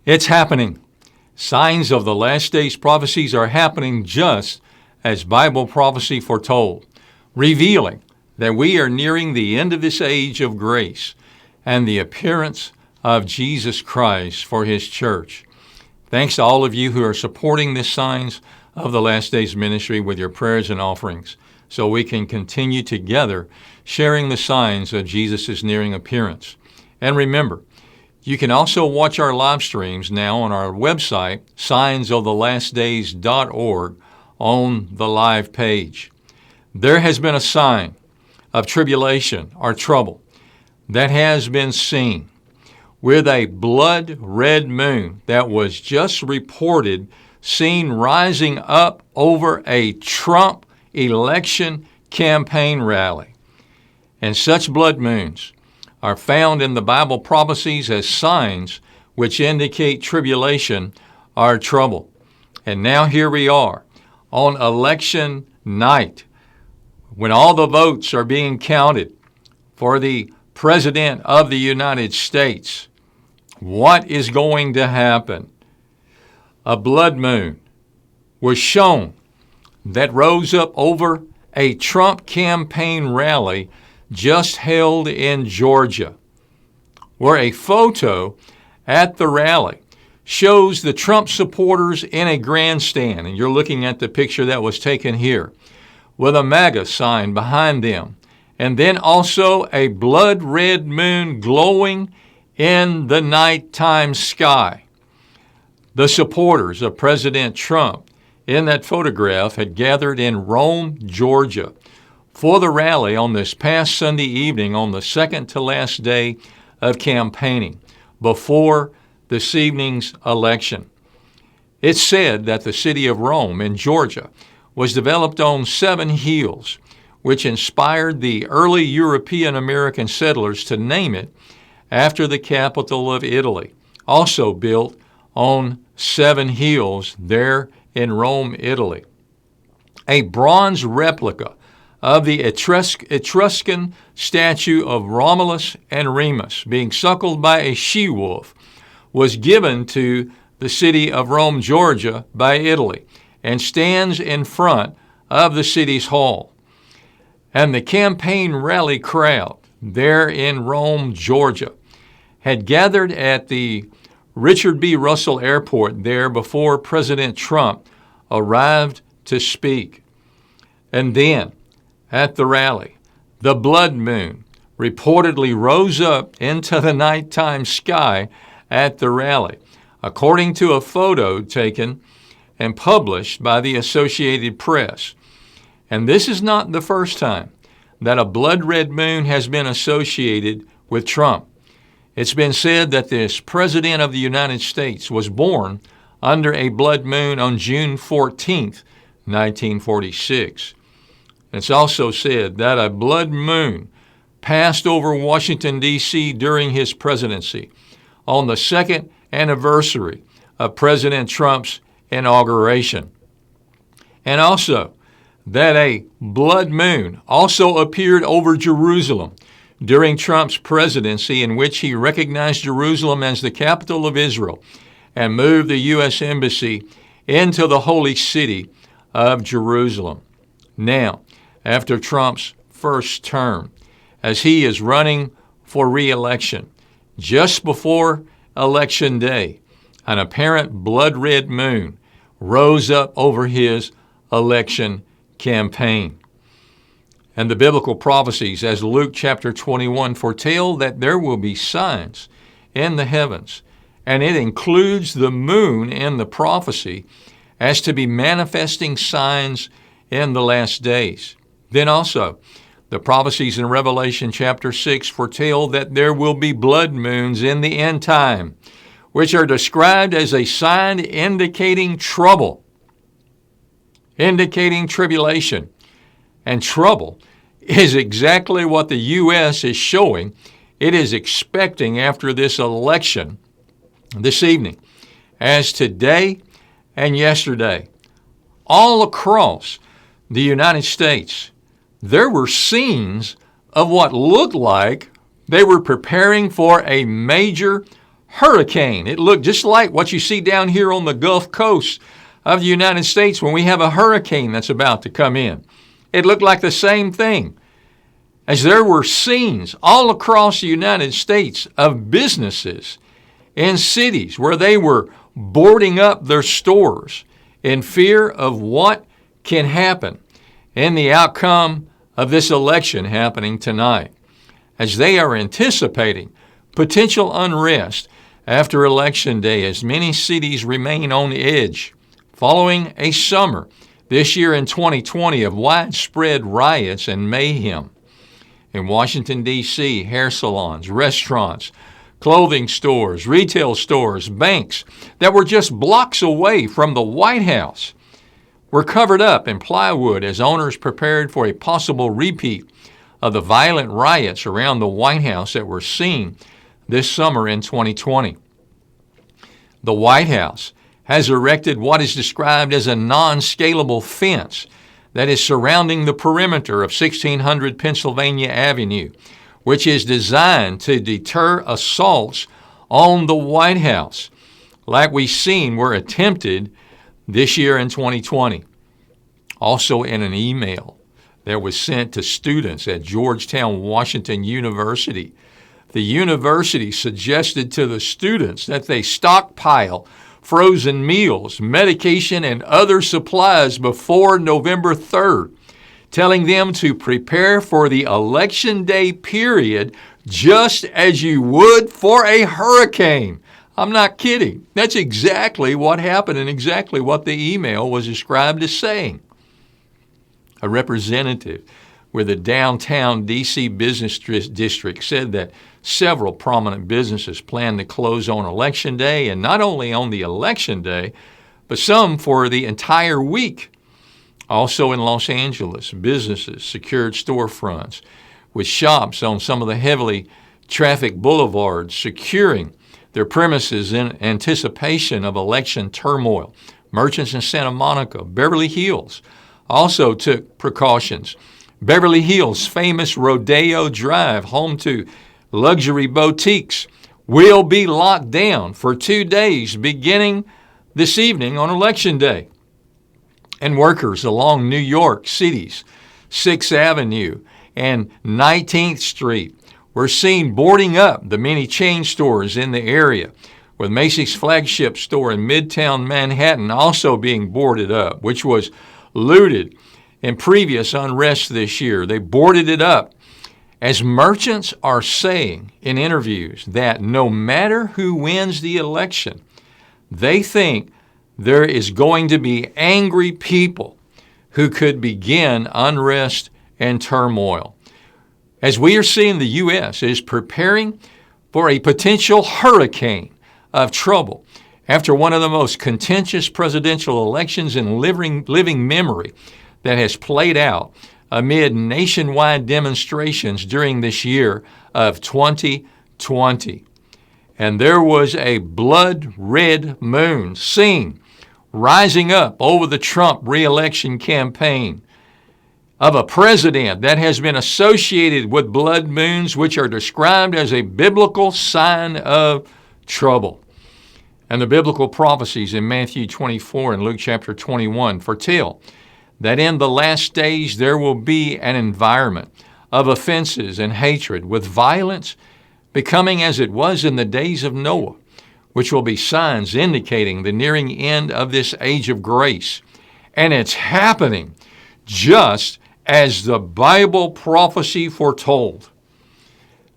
It's happening. Signs of the last days prophecies are happening just as Bible prophecy foretold, revealing that we are nearing the end of this age of grace and the appearance of Jesus Christ for His church. Thanks to all of you who are supporting this Signs of the Last Days ministry with your prayers and offerings, so we can continue together sharing the signs of Jesus' nearing appearance. And remember, you can also watch our live streams now on our website, signsofTheLastDays.org, on the live page. There has been a sign of tribulation or trouble that has been seen with a blood red moon that was just reported seen rising up over a Trump election campaign rally. And such blood moons are found in the Bible prophecies as signs which indicate tribulation or trouble. And now here we are on election night, when all the votes are being counted for the President of the United States. What is going to happen? A blood moon was shown that rose up over a Trump campaign rally just held in Georgia, where a photo at the rally shows the Trump supporters in a grandstand, and you're looking at the picture that was taken here, with a MAGA sign behind them, and then also a blood red moon glowing in the nighttime sky. The supporters of President Trump in that photograph had gathered in Rome, Georgia, for the rally on this past Sunday evening on the second to last day of campaigning before this evening's election. It's said that the city of Rome in Georgia was developed on 7 hills, which inspired the early European American settlers to name it after the capital of Italy, also built on 7 hills there in Rome, Italy. A bronze replica of the Etruscan statue of Romulus and Remus being suckled by a she-wolf was given to the city of Rome, Georgia by Italy and stands in front of the city's hall. And the campaign rally crowd there in Rome, Georgia had gathered at the Richard B. Russell Airport there before President Trump arrived to speak. And then, at the rally, the blood moon reportedly rose up into the nighttime sky at the rally, according to a photo taken and published by the Associated Press. And this is not the first time that a blood red moon has been associated with Trump. It's been said that this President of the United States was born under a blood moon on June 14th, 1946. It's also said that a blood moon passed over Washington, D.C. during his presidency on the second anniversary of President Trump's inauguration. And also that a blood moon also appeared over Jerusalem during Trump's presidency, in which he recognized Jerusalem as the capital of Israel and moved the U.S. Embassy into the holy city of Jerusalem. Now, after Trump's first term, as he is running for re-election, just before Election Day, an apparent blood red moon rose up over his election campaign. And the biblical prophecies, as Luke chapter 21 foretell, that there will be signs in the heavens, and it includes the moon in the prophecy as to be manifesting signs in the last days. Then also, the prophecies in Revelation chapter 6 foretell that there will be blood moons in the end time, which are described as a sign indicating trouble, indicating tribulation. And trouble is exactly what the U.S. is showing it is expecting after this election this evening, as today and yesterday, all across the United States, there were scenes of what looked like they were preparing for a major hurricane. It looked just like what you see down here on the Gulf Coast of the United States when we have a hurricane that's about to come in. It looked like the same thing, as there were scenes all across the United States of businesses in cities where they were boarding up their stores in fear of what can happen in the outcome of this election happening tonight, as they are anticipating potential unrest after Election Day, as many cities remain on edge following a summer this year in 2020 of widespread riots and mayhem. In Washington, D.C., hair salons, restaurants, clothing stores, retail stores, banks that were just blocks away from the White House were covered up in plywood as owners prepared for a possible repeat of the violent riots around the White House that were seen this summer in 2020. The White House has erected what is described as a non-scalable fence that is surrounding the perimeter of 1600 Pennsylvania Avenue, which is designed to deter assaults on the White House, like we've seen were attempted this year in 2020. Also in an email that was sent to students at Georgetown Washington University, the university suggested to the students that they stockpile frozen meals, medication, and other supplies before November 3rd, telling them to prepare for the Election Day period just as you would for a hurricane. I'm not kidding. That's exactly what happened and exactly what the email was described as saying. A representative with the downtown D.C. business district said that several prominent businesses plan to close on Election Day, and not only on the Election Day, but some for the entire week. Also in Los Angeles, businesses secured storefronts with shops on some of the heavily trafficked boulevards securing their premises in anticipation of election turmoil. Merchants in Santa Monica, Beverly Hills also took precautions. Beverly Hills' famous Rodeo Drive, home to luxury boutiques, will be locked down for 2 days beginning this evening on Election Day. And workers along New York City's 6th Avenue and 19th Street were seen boarding up the many chain stores in the area, with Macy's flagship store in Midtown Manhattan also being boarded up, which was looted in previous unrest this year. They boarded it up, as merchants are saying in interviews that no matter who wins the election, they think there is going to be angry people who could begin unrest and turmoil. As we are seeing, the U.S. is preparing for a potential hurricane of trouble after one of the most contentious presidential elections in living memory that has played out amid nationwide demonstrations during this year of 2020. And there was a blood-red moon seen rising up over the Trump re-election campaign of a president that has been associated with blood moons, which are described as a biblical sign of trouble. And the biblical prophecies in Matthew 24 and Luke chapter 21 foretell that in the last days there will be an environment of offenses and hatred, with violence becoming as it was in the days of Noah, which will be signs indicating the nearing end of this age of grace. And it's happening just as the Bible prophecy foretold.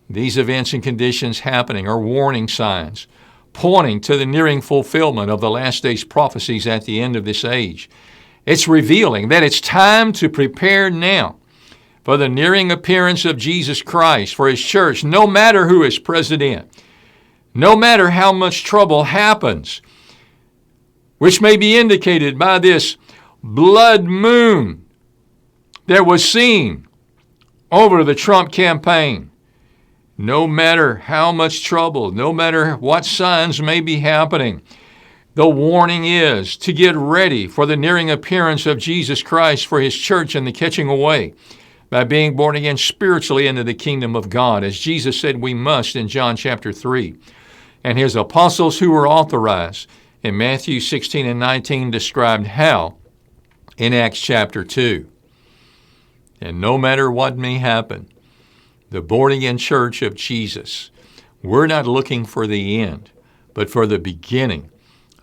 These events and conditions happening are warning signs pointing to the nearing fulfillment of the last days prophecies at the end of this age. It's revealing that it's time to prepare now for the nearing appearance of Jesus Christ for His church, no matter who is president, no matter how much trouble happens, which may be indicated by this blood moon that was seen over the Trump campaign. No matter how much trouble, no matter what signs may be happening, the warning is to get ready for the nearing appearance of Jesus Christ for His church and the catching away by being born again spiritually into the kingdom of God, as Jesus said we must in John chapter 3. And his apostles who were authorized in Matthew 16 and 19 described how in Acts chapter 2. And no matter what may happen, the born-again church of Jesus, we're not looking for the end, but for the beginning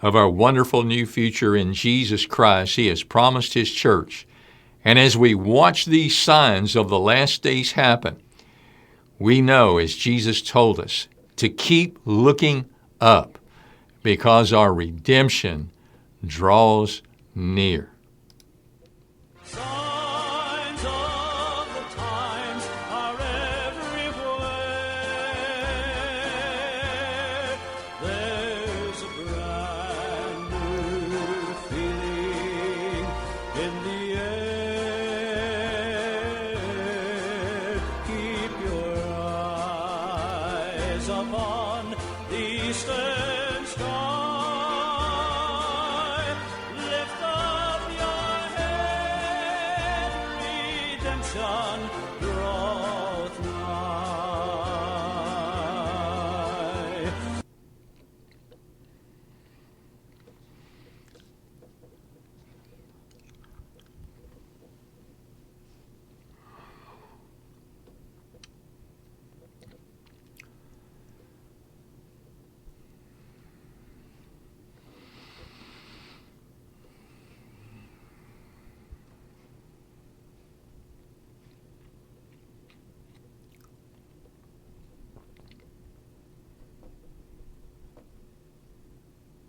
of our wonderful new future in Jesus Christ. He has promised his church. And as we watch these signs of the last days happen, we know, as Jesus told us, to keep looking up because our redemption draws near.